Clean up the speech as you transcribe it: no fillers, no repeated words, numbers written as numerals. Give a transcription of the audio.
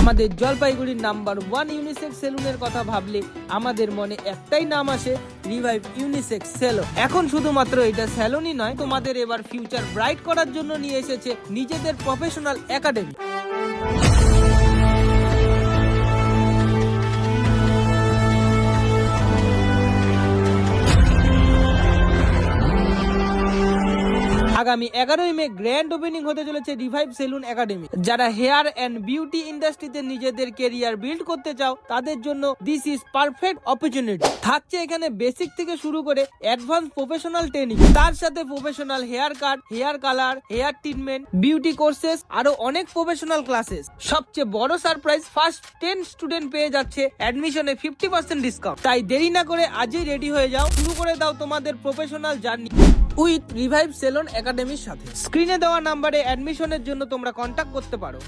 আমাদের জলপাইগুড়ির number 1 unisex সেলুনের কথা ভাবলে আমাদের মনে একটাই নাম আসে, রিভাইভ ইউনিসেক্স সেলুন। এখন শুধুমাত্র এটা সেলুনই নয়, তোমাদের এবার ফিউচার ব্রাইট করার জন্য নিয়ে এসেছে নিজেদের প্রফেশনাল একাডেমি। আগামী 11ই মে গ্র্যান্ড ওপেনিং হতে চলেছে রিভাইভ সেলুন একাডেমি। যারা হেয়ার এন্ড বিউটি ইন্ডাস্ট্রিতে নিজেদের কেরিয়ার বিল্ড করতে চাও তাদের জন্য দিস ইজ পারফেক্ট অপরচুনিটি। থাকছে এখানে বেসিক থেকে শুরু করে অ্যাডভান্স প্রফেশনাল ট্রেনিং, তার সাথে professional hair cut, hair colour, hair treatment, beauty courses, আরো অনেক প্রফেশনাল ক্লাসেস। সবচেয়ে বড় সারপ্রাইজ, ফার্স্ট 10 স্টুডেন্ট পেয়ে যাচ্ছে অ্যাডমিশনে 50% ডিসকাউন্ট। তাই দেরি না করে আজই রেডি হয়ে যাও, শুরু করে দাও তোমাদের professional journey with Revive Salon একাডেমির সাথে। স্ক্রিনে দেওয়া নাম্বারে অ্যাডমিশনের জন্য তোমরা কন্ট্যাক্ট করতে পারো।